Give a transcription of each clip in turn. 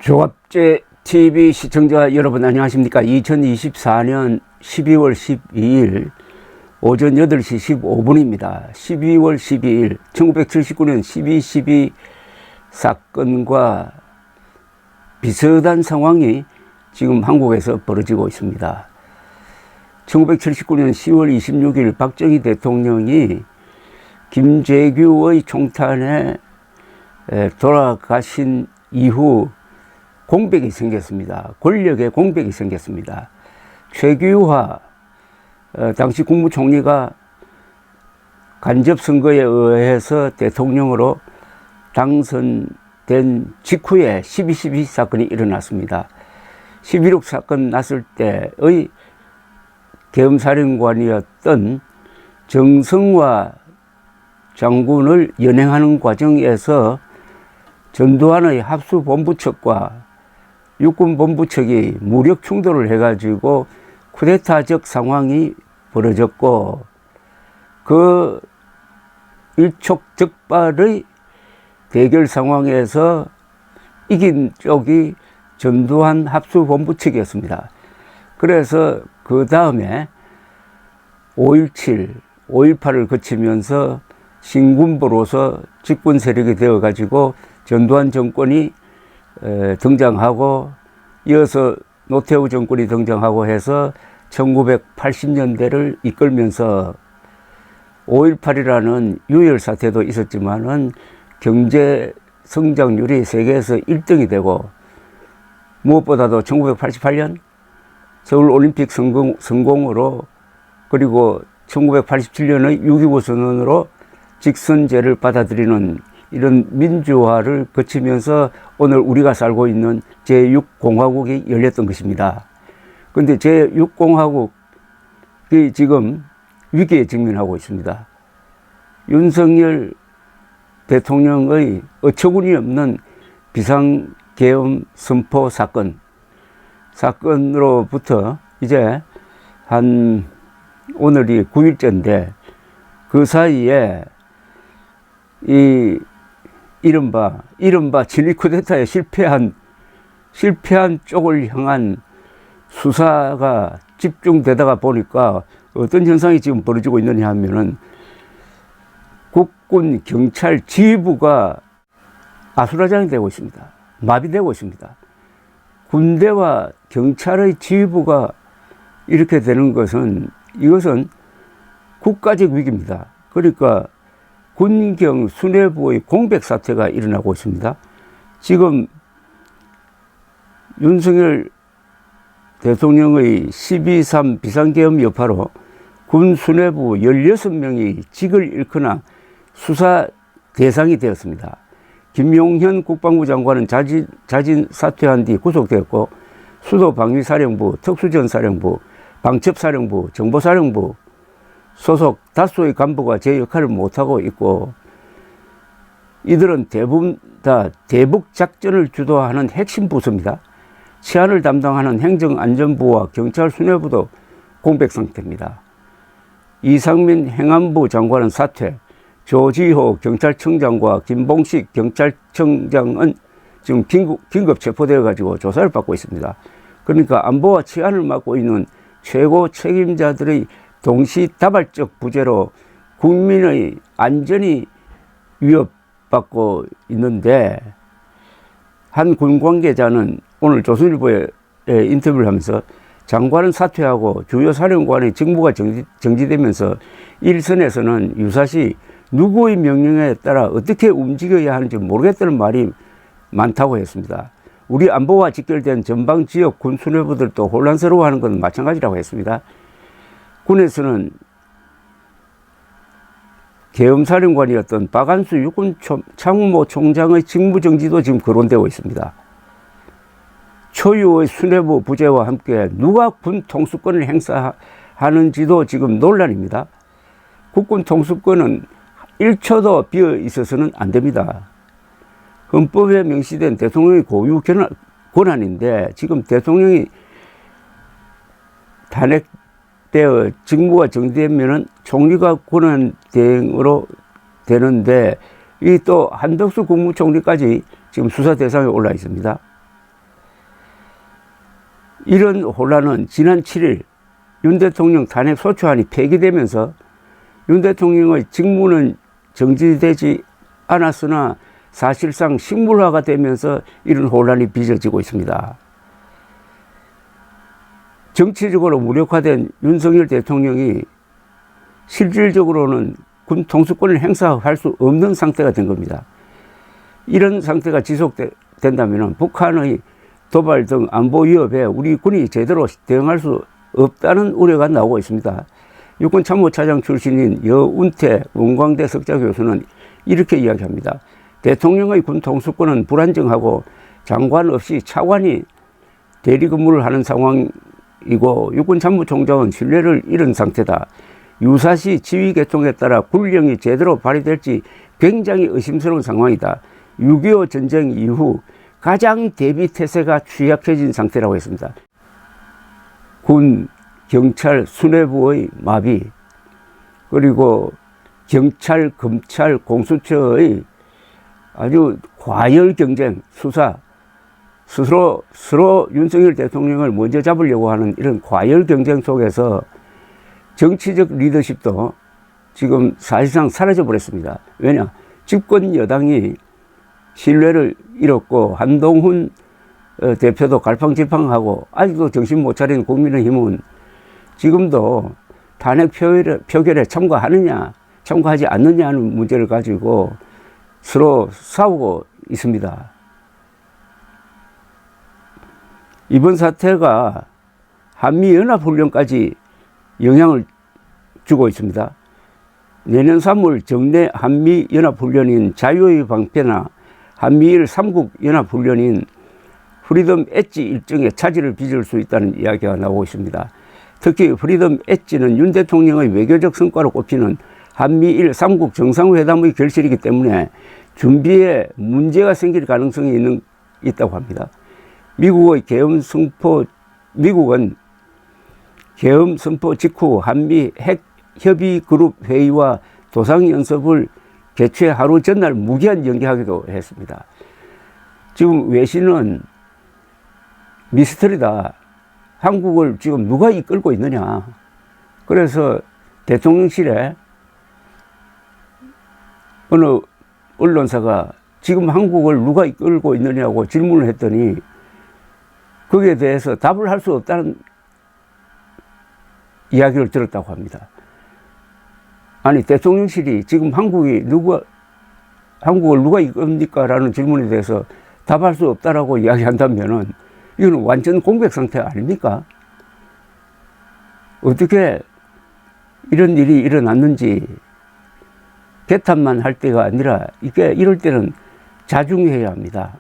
조갑제 TV 시청자 여러분 안녕하십니까. 2024년 12월 12일 오전 8시 15분입니다. 12월 12일 1979년 12.12 사건과 비슷한 상황이 지금 한국에서 벌어지고 있습니다. 1979년 10월 26일 박정희 대통령이 김재규의 총탄에 돌아가신 이후 공백이 생겼습니다. 권력의 공백이 생겼습니다. 최규하 당시 국무총리가 간접선거에 의해서 대통령으로 당선된 직후에 12.12 사건이 일어났습니다. 11.6 사건 났을 때의 계엄사령관이었던 정성화 장군을 연행하는 과정에서 전두환의 합수본부측과 육군본부측이 무력 충돌을 해가지고 쿠데타적 상황이 벌어졌고, 그 일촉즉발의 대결 상황에서 이긴 쪽이 전두환 합수본부측이었습니다. 그래서 그 다음에 5.17, 5.18을 거치면서 신군부로서 집권 세력이 되어가지고 전두환 정권이 등장하고, 이어서 노태우 정권이 등장하고 해서 1980년대를 이끌면서 5.18이라는 유혈 사태도 있었지만은 경제 성장률이 세계에서 1등이 되고, 무엇보다도 1988년 서울 올림픽 성공으로, 그리고 1987년의 6.25 선언으로 직선제를 받아들이는 이런 민주화를 거치면서 오늘 우리가 살고 있는 제6공화국이 열렸던 것입니다. 그런데 제6공화국이 지금 위기에 직면하고 있습니다. 윤석열 대통령의 어처구니 없는 비상계엄 선포 사건으로부터 이제 오늘이 9일째인데, 그 사이에 이른바 진위 쿠데타에 실패한 쪽을 향한 수사가 집중되다가 보니까 어떤 현상이 지금 벌어지고 있느냐 하면은, 국군 경찰 지휘부가 아수라장이 되고 있습니다. 마비되고 있습니다. 군대와 경찰의 지휘부가 이렇게 되는 것은, 이것은 국가적 위기입니다. 그러니까 군경 수뇌부의 공백 사태가 일어나고 있습니다. 지금 윤석열 대통령의 12.3 비상계엄 여파로 군 수뇌부 16명이 직을 잃거나 수사 대상이 되었습니다. 김용현 국방부 장관은 자진 사퇴한 뒤 구속되었고, 수도방위사령부, 특수전사령부, 방첩사령부, 정보사령부 소속 다수의 간부가 제 역할을 못하고 있고, 이들은 대부분 다 대북작전을 주도하는 핵심 부서입니다. 치안을 담당하는 행정안전부와 경찰 수뇌부도 공백 상태입니다. 이상민 행안부 장관은 사퇴, 조지호 경찰청장과 김봉식 경찰청장은 지금 긴급 체포되어 가지고 조사를 받고 있습니다. 그러니까 안보와 치안을 맡고 있는 최고 책임자들의 동시다발적 부재로 국민의 안전이 위협받고 있는데, 한 군 관계자는 오늘 조선일보에 인터뷰를 하면서 장관은 사퇴하고 주요 사령관의 직무가 정지되면서 일선에서는 유사시 누구의 명령에 따라 어떻게 움직여야 하는지 모르겠다는 말이 많다고 했습니다. 우리 안보와 직결된 전방 지역 군 수뇌부들도 혼란스러워하는 건 마찬가지라고 했습니다. 군에서는 계엄사령관이었던 박안수 육군 참모총장의 직무정지도 지금 거론되고 있습니다. 초유의 수뇌부 부재와 함께 누가 군 통수권을 행사하는지도 지금 논란입니다. 국군 통수권은 1초도 비어 있어서는 안 됩니다. 헌법에 명시된 대통령의 고유 권한인데, 지금 대통령이 탄핵되어 직무가 정지되면은 총리가 권한 대행으로 되는데, 이 또 한덕수 국무총리까지 지금 수사 대상에 올라 있습니다. 이런 혼란은 지난 7일 윤 대통령 탄핵 소추안이 폐기되면서 윤 대통령의 직무는 정지되지 않았으나 사실상 식물화가 되면서 이런 혼란이 빚어지고 있습니다. 정치적으로 무력화된 윤석열 대통령이 실질적으로는 군 통수권을 행사할 수 없는 상태가 된 겁니다. 이런 상태가 지속된다면 북한의 도발 등 안보 위협에 우리 군이 제대로 대응할 수 없다는 우려가 나오고 있습니다. 육군 참모차장 출신인 여운태 원광대 석좌 교수는 이렇게 이야기합니다. 대통령의 군 통수권은 불안정하고 장관 없이 차관이 대리 근무를 하는 상황이고 육군 참모총장은 신뢰를 잃은 상태다. 유사시 지휘 개통에 따라 군령이 제대로 발휘될지 굉장히 의심스러운 상황이다. 6.25 전쟁 이후 가장 대비 태세가 취약해진 상태라고 했습니다. 군, 경찰, 수뇌부의 마비, 그리고 경찰, 검찰, 공수처의 아주 과열 경쟁, 수사, 서로 윤석열 대통령을 먼저 잡으려고 하는 이런 과열 경쟁 속에서 정치적 리더십도 지금 사실상 사라져 버렸습니다. 왜냐? 집권 여당이 신뢰를 잃었고 한동훈 대표도 갈팡질팡하고 아직도 정신 못 차린 국민의힘은 지금도 탄핵 표결에 참가하느냐 참가하지 않느냐 하는 문제를 가지고 서로 싸우고 있습니다. 이번 사태가 한미연합훈련까지 영향을 주고 있습니다. 내년 3월 정례 한미연합훈련인 자유의 방패나 한미일 3국 연합훈련인 프리덤 엣지 일정에 차질을 빚을 수 있다는 이야기가 나오고 있습니다. 특히 프리덤 엣지는 윤 대통령의 외교적 성과로 꼽히는 한미일 3국 정상회담의 결실이기 때문에 준비에 문제가 생길 가능성이 있다고 합니다. 미국은 계엄 선포 직후 한미 핵 협의 그룹 회의와 도상 연습을 개최 하루 전날 무기한 연기하기도 했습니다. 지금 외신은 미스터리다. 한국을 지금 누가 이끌고 있느냐. 그래서 대통령실에 어느 언론사가 지금 한국을 누가 이끌고 있느냐고 질문을 했더니 거기에 대해서 답을 할 수 없다는 이야기를 들었다고 합니다. 아니, 대통령실이 지금 한국을 누가 이끕니까? 라는 질문에 대해서 답할 수 없다라고 이야기한다면은 이거는 완전 공백 상태 아닙니까? 어떻게 이런 일이 일어났는지 개탄만 할 때가 아니라 이럴 때는 자중해야 합니다.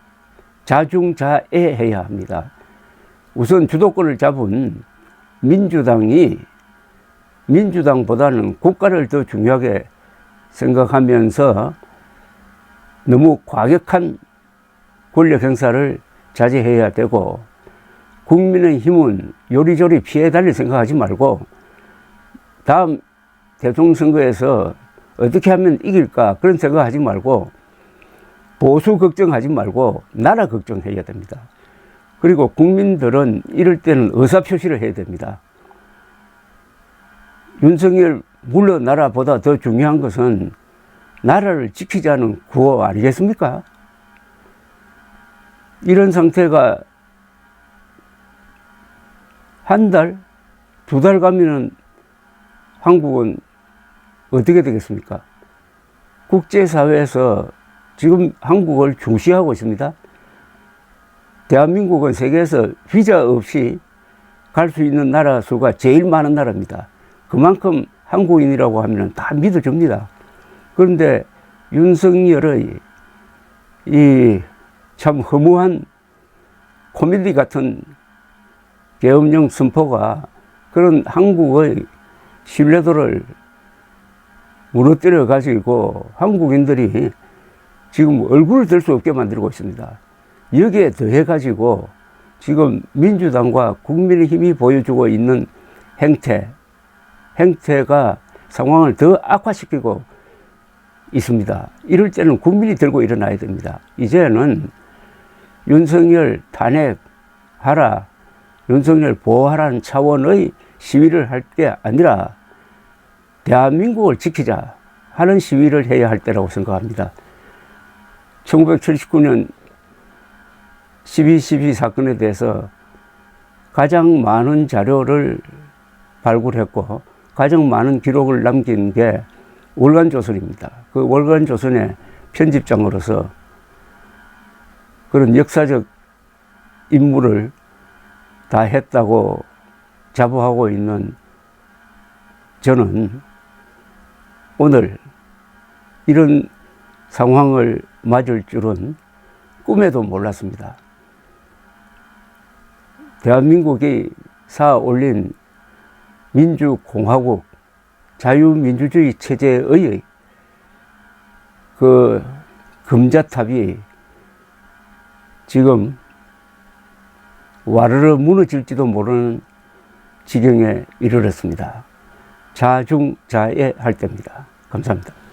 자중자애해야 합니다. 우선 주도권을 잡은 민주당보다는 국가를 더 중요하게 생각하면서 너무 과격한 권력 행사를 자제해야 되고, 국민의힘은 요리조리 피해 달릴 생각하지 말고 다음 대통령 선거에서 어떻게 하면 이길까 그런 생각하지 말고 보수 걱정하지 말고 나라 걱정해야 됩니다. 그리고 국민들은 이럴 때는 의사표시를 해야 됩니다. 윤석열 물러나라보다 더 중요한 것은 나라를 지키자는 구호 아니겠습니까? 이런 상태가 한 달, 두 달 가면은 한국은 어떻게 되겠습니까? 국제사회에서 지금 한국을 중시하고 있습니다. 대한민국은 세계에서 비자 없이 갈 수 있는 나라 수가 제일 많은 나라입니다. 그만큼 한국인이라고 하면 다 믿어줍니다. 그런데 윤석열의 이 참 허무한 코미디 같은 계엄령 선포가 그런 한국의 신뢰도를 무너뜨려 가지고 한국인들이 지금 얼굴을 들 수 없게 만들고 있습니다. 여기에 더해 가지고 지금 민주당과 국민의힘이 보여주고 있는 행태가 상황을 더 악화시키고 있습니다. 이럴 때는 국민이 들고 일어나야 됩니다. 이제는 윤석열 탄핵하라, 윤석열 보호하라는 차원의 시위를 할 게 아니라 대한민국을 지키자 하는 시위를 해야 할 때라고 생각합니다. 1979년 12.12 사건에 대해서 가장 많은 자료를 발굴했고 가장 많은 기록을 남긴 게 월간조선입니다. 그 월간조선의 편집장으로서 그런 역사적 임무를 다 했다고 자부하고 있는 저는 오늘 이런 상황을 맞을 줄은 꿈에도 몰랐습니다. 대한민국이 쌓아 올린 민주공화국, 자유민주주의 체제의 그 금자탑이 지금 와르르 무너질지도 모르는 지경에 이르렀습니다. 자중자애 할 때입니다. 감사합니다.